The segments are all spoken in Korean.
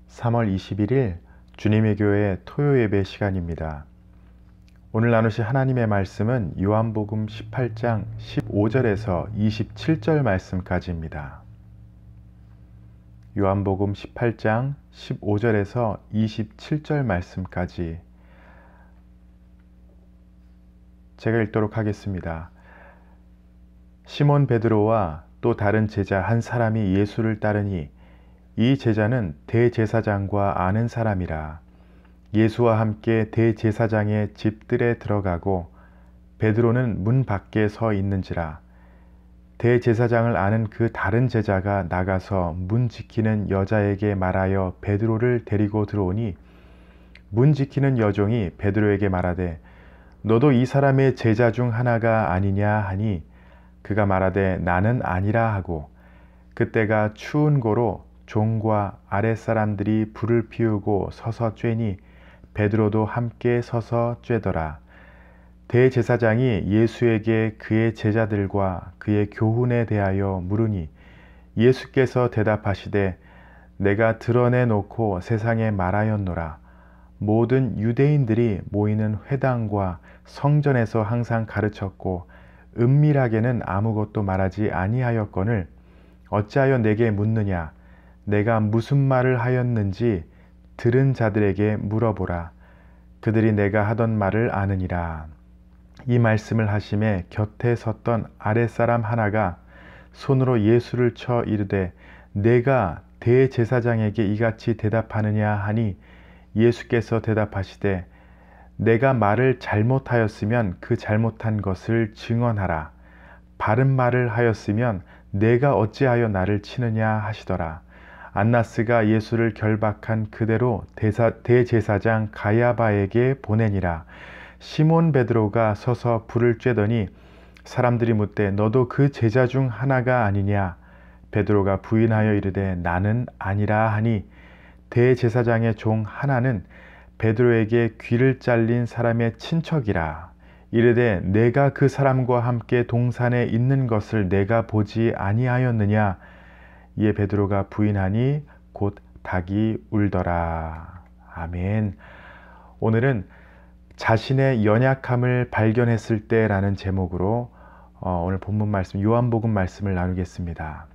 3월 21일 주님의 교회 토요 예배 시간입니다. 오늘 나누실 하나님의 말씀은 요한복음 18장 15절에서 27절 말씀까지입니다. 요한복음 18장 15절에서 27절 말씀까지 제가 읽도록 하겠습니다. 시몬 베드로와 또 다른 제자 한 사람이 예수를 따르니 이 제자는 대제사장과 아는 사람이라. 예수와 함께 대제사장의 집들에 들어가고 베드로는 문 밖에 서 있는지라. 대제사장을 아는 그 다른 제자가 나가서 문 지키는 여자에게 말하여 베드로를 데리고 들어오니 문 지키는 여종이 베드로에게 말하되 너도 이 사람의 제자 중 하나가 아니냐 하니 그가 말하되 나는 아니라 하고 그때가 추운 고로 종과 아랫사람들이 불을 피우고 서서 쬐니 베드로도 함께 서서 쬐더라. 대제사장이 예수에게 그의 제자들과 그의 교훈에 대하여 물으니 예수께서 대답하시되 내가 드러내놓고 세상에 말하였노라. 모든 유대인들이 모이는 회당과 성전에서 항상 가르쳤고 은밀하게는 아무것도 말하지 아니하였거늘 어찌하여 내게 묻느냐. 내가 무슨 말을 하였는지 들은 자들에게 물어보라. 그들이 내가 하던 말을 아느니라. 이 말씀을 하심에 곁에 섰던 아랫사람 하나가 손으로 예수를 쳐 이르되 내가 대제사장에게 이같이 대답하느냐 하니 예수께서 대답하시되 내가 말을 잘못하였으면 그 잘못한 것을 증언하라. 바른 말을 하였으면 내가 어찌하여 나를 치느냐 하시더라. 안나스가 예수를 결박한 그대로 대제사장 가야바에게 보내니라. 시몬 베드로가 서서 불을 쬐더니 사람들이 묻되 너도 그 제자 중 하나가 아니냐. 베드로가 부인하여 이르되 나는 아니라 하니 대제사장의 종 하나는 베드로에게 귀를 잘린 사람의 친척이라. 이르되 내가 그 사람과 함께 동산에 있는 것을 내가 보지 아니하였느냐. 이에 베드로가 부인하니 곧 닭이 울더라. 아멘. 오늘은 자신의 연약함을 발견했을 때라는 제목으로 오늘 본문 말씀 요한복음 말씀을 나누겠습니다.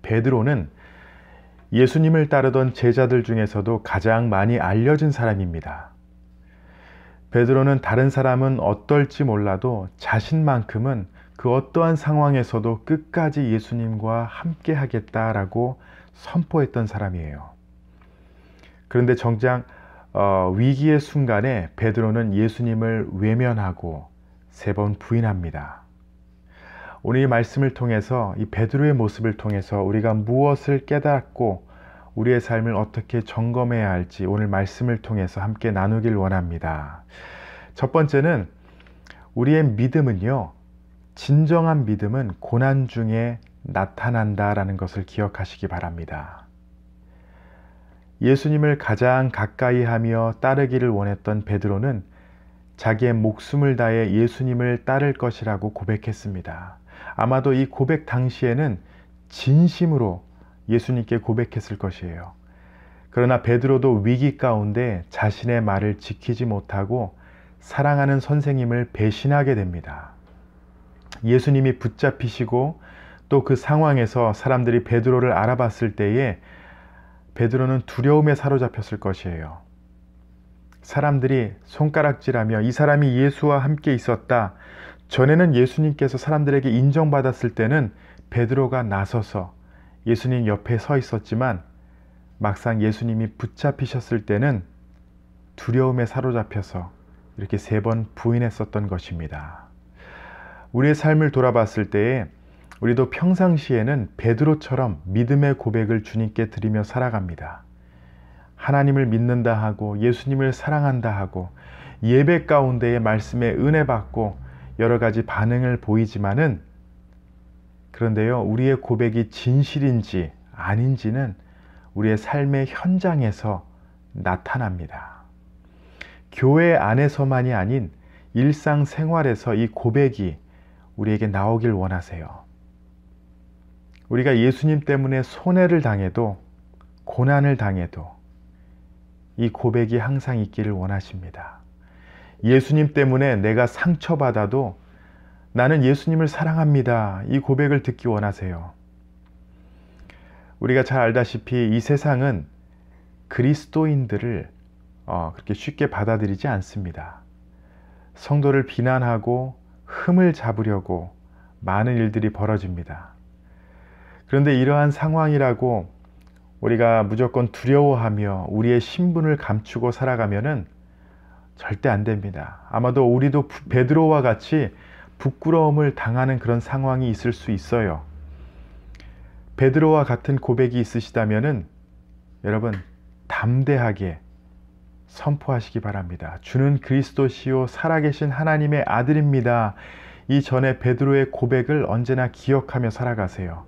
베드로는 예수님을 따르던 제자들 중에서도 가장 많이 알려진 사람입니다. 베드로는 다른 사람은 어떨지 몰라도 자신만큼은 그 어떠한 상황에서도 끝까지 예수님과 함께 하겠다라고 선포했던 사람이에요. 그런데 정작 위기의 순간에 베드로는 예수님을 외면하고 3번 부인합니다. 오늘 이 말씀을 통해서 이 베드로의 모습을 통해서 우리가 무엇을 깨닫고 우리의 삶을 어떻게 점검해야 할지 오늘 말씀을 통해서 함께 나누길 원합니다. 첫 번째는 우리의 믿음은요. 진정한 믿음은 고난 중에 나타난다라는 것을 기억하시기 바랍니다. 예수님을 가장 가까이 하며 따르기를 원했던 베드로는 자기의 목숨을 다해 예수님을 따를 것이라고 고백했습니다. 아마도 이 고백 당시에는 진심으로 예수님께 고백했을 것이에요. 그러나 베드로도 위기 가운데 자신의 말을 지키지 못하고 사랑하는 선생님을 배신하게 됩니다. 예수님이 붙잡히시고 또 그 상황에서 사람들이 베드로를 알아봤을 때에 베드로는 두려움에 사로잡혔을 것이에요. 사람들이 손가락질하며 이 사람이 예수와 함께 있었다. 전에는 예수님께서 사람들에게 인정받았을 때는 베드로가 나서서 예수님 옆에 서 있었지만 막상 예수님이 붙잡히셨을 때는 두려움에 사로잡혀서 이렇게 3번 부인했었던 것입니다. 우리의 삶을 돌아봤을 때에 우리도 평상시에는 베드로처럼 믿음의 고백을 주님께 드리며 살아갑니다. 하나님을 믿는다 하고 예수님을 사랑한다 하고 예배 가운데에 말씀에 은혜 받고 여러 가지 반응을 보이지만은 그런데요, 우리의 고백이 진실인지 아닌지는 우리의 삶의 현장에서 나타납니다. 교회 안에서만이 아닌 일상생활에서 이 고백이 우리에게 나오길 원하세요. 우리가 예수님 때문에 손해를 당해도 고난을 당해도 이 고백이 항상 있기를 원하십니다. 예수님 때문에 내가 상처받아도 나는 예수님을 사랑합니다. 이 고백을 듣기 원하세요. 우리가 잘 알다시피 이 세상은 그리스도인들을 그렇게 쉽게 받아들이지 않습니다. 성도를 비난하고 흠을 잡으려고 많은 일들이 벌어집니다. 그런데 이러한 상황이라고 우리가 무조건 두려워하며 우리의 신분을 감추고 살아가면은 절대 안 됩니다. 아마도 우리도 베드로와 같이 부끄러움을 당하는 그런 상황이 있을 수 있어요. 베드로와 같은 고백이 있으시다면은 여러분 담대하게 선포하시기 바랍니다. 주는 그리스도시요 살아계신 하나님의 아들입니다. 이전에 베드로의 고백을 언제나 기억하며 살아가세요.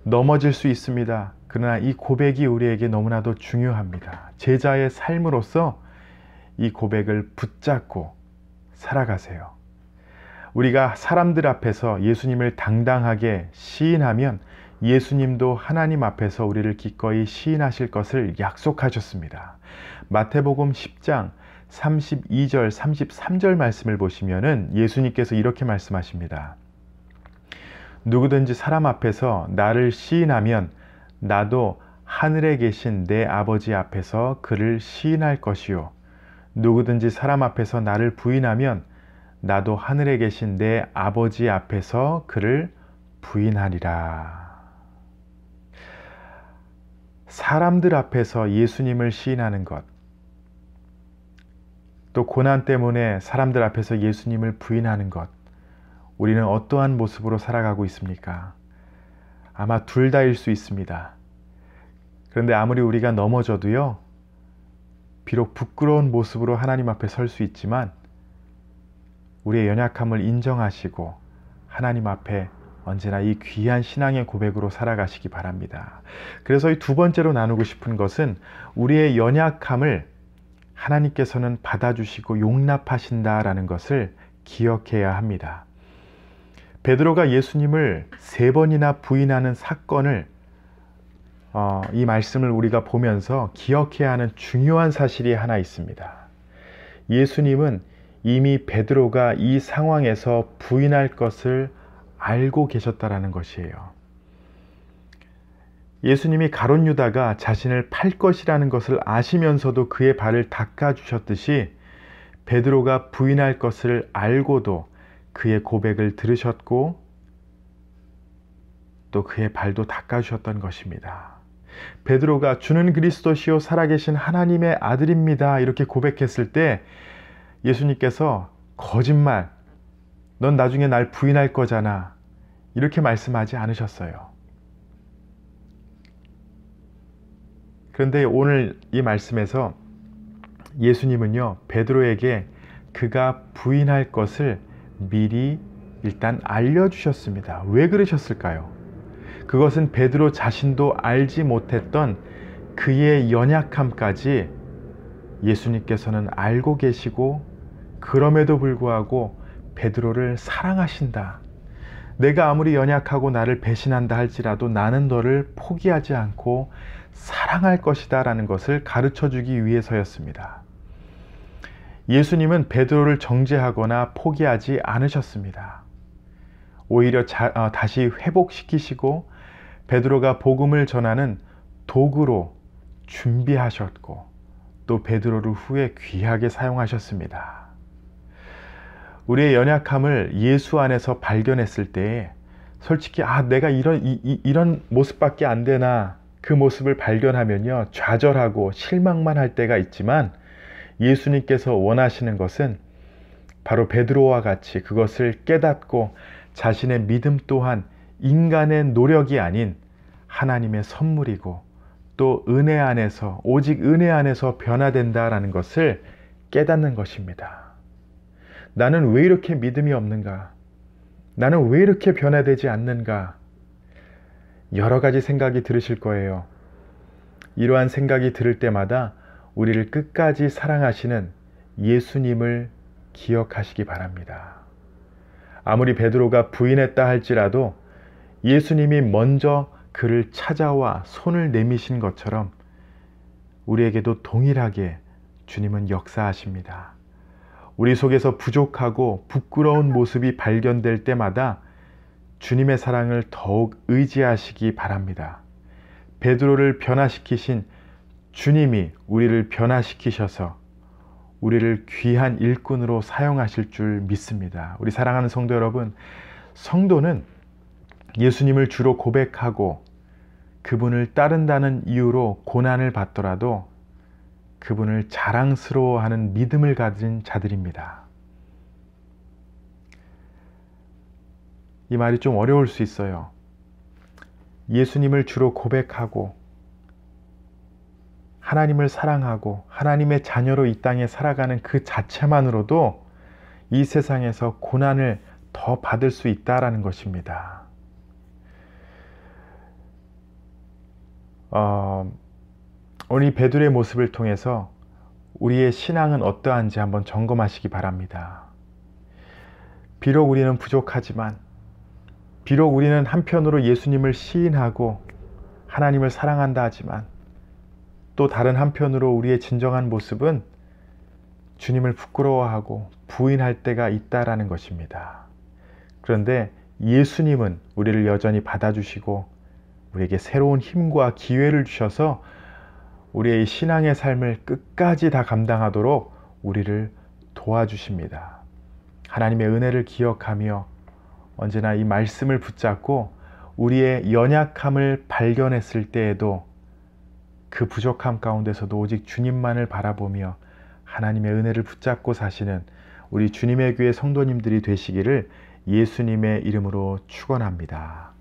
넘어질 수 있습니다. 그러나 이 고백이 우리에게 너무나도 중요합니다. 제자의 삶으로서 이 고백을 붙잡고 살아가세요. 우리가 사람들 앞에서 예수님을 당당하게 시인하면 예수님도 하나님 앞에서 우리를 기꺼이 시인하실 것을 약속하셨습니다. 마태복음 10장 32절 33절 말씀을 보시면은 예수님께서 이렇게 말씀하십니다. 누구든지 사람 앞에서 나를 시인하면 나도 하늘에 계신 내 아버지 앞에서 그를 시인할 것이요. 누구든지 사람 앞에서 나를 부인하면 나도 하늘에 계신 내 아버지 앞에서 그를 부인하리라. 사람들 앞에서 예수님을 시인하는 것, 또 고난 때문에 사람들 앞에서 예수님을 부인하는 것, 우리는 어떠한 모습으로 살아가고 있습니까? 아마 둘 다일 수 있습니다. 그런데 아무리 우리가 넘어져도요, 비록 부끄러운 모습으로 하나님 앞에 설 수 있지만 우리의 연약함을 인정하시고 하나님 앞에 언제나 이 귀한 신앙의 고백으로 살아가시기 바랍니다. 그래서 이 두 번째로 나누고 싶은 것은 우리의 연약함을 하나님께서는 받아주시고 용납하신다라는 것을 기억해야 합니다. 베드로가 예수님을 3번이나 부인하는 사건을 이 말씀을 우리가 보면서 기억해야 하는 중요한 사실이 하나 있습니다. 예수님은 이미 베드로가 이 상황에서 부인할 것을 알고 계셨다라는 것이에요. 예수님이 가룟 유다가 자신을 팔 것이라는 것을 아시면서도 그의 발을 닦아주셨듯이 베드로가 부인할 것을 알고도 그의 고백을 들으셨고 또 그의 발도 닦아주셨던 것입니다. 베드로가 주는 그리스도시요 살아계신 하나님의 아들입니다. 이렇게 고백했을 때 예수님께서 거짓말, 넌 나중에 날 부인할 거잖아. 이렇게 말씀하지 않으셨어요. 그런데 오늘 이 말씀에서 예수님은요, 베드로에게 그가 부인할 것을 미리 일단 알려주셨습니다. 왜 그러셨을까요? 그것은 베드로 자신도 알지 못했던 그의 연약함까지 예수님께서는 알고 계시고 그럼에도 불구하고 베드로를 사랑하신다. 내가 아무리 연약하고 나를 배신한다 할지라도 나는 너를 포기하지 않고 사랑할 것이다 라는 것을 가르쳐주기 위해서였습니다. 예수님은 베드로를 정죄하거나 포기하지 않으셨습니다. 오히려 다시 회복시키시고 베드로가 복음을 전하는 도구로 준비하셨고 또 베드로를 후에 귀하게 사용하셨습니다. 우리의 연약함을 예수 안에서 발견했을 때 솔직히 내가 이런 모습밖에 안 되나 그 모습을 발견하면요 좌절하고 실망만 할 때가 있지만 예수님께서 원하시는 것은 바로 베드로와 같이 그것을 깨닫고 자신의 믿음 또한 인간의 노력이 아닌 하나님의 선물이고 또 은혜 안에서 오직 은혜 안에서 변화된다라는 것을 깨닫는 것입니다. 나는 왜 이렇게 믿음이 없는가? 나는 왜 이렇게 변화되지 않는가? 여러 가지 생각이 들으실 거예요. 이러한 생각이 들을 때마다 우리를 끝까지 사랑하시는 예수님을 기억하시기 바랍니다. 아무리 베드로가 부인했다 할지라도 예수님이 먼저 그를 찾아와 손을 내미신 것처럼 우리에게도 동일하게 주님은 역사하십니다. 우리 속에서 부족하고 부끄러운 모습이 발견될 때마다 주님의 사랑을 더욱 의지하시기 바랍니다. 베드로를 변화시키신 주님이 우리를 변화시키셔서 우리를 귀한 일꾼으로 사용하실 줄 믿습니다. 우리 사랑하는 성도 여러분, 성도는 예수님을 주로 고백하고 그분을 따른다는 이유로 고난을 받더라도 그분을 자랑스러워하는 믿음을 가진 자들입니다. 이 말이 좀 어려울 수 있어요. 예수님을 주로 고백하고 하나님을 사랑하고 하나님의 자녀로 이 땅에 살아가는 그 자체만으로도 이 세상에서 고난을 더 받을 수 있다라는 것입니다. 오늘 이 베드로의 모습을 통해서 우리의 신앙은 어떠한지 한번 점검하시기 바랍니다. 비록 우리는 부족하지만, 비록 우리는 한편으로 예수님을 시인하고 하나님을 사랑한다 하지만, 또 다른 한편으로 우리의 진정한 모습은 주님을 부끄러워하고 부인할 때가 있다라는 것입니다. 그런데 예수님은 우리를 여전히 받아주시고 우리에게 새로운 힘과 기회를 주셔서 우리의 신앙의 삶을 끝까지 다 감당하도록 우리를 도와주십니다. 하나님의 은혜를 기억하며 언제나 이 말씀을 붙잡고 우리의 연약함을 발견했을 때에도 그 부족함 가운데서도 오직 주님만을 바라보며 하나님의 은혜를 붙잡고 사시는 우리 주님의 교회 성도님들이 되시기를 예수님의 이름으로 축원합니다.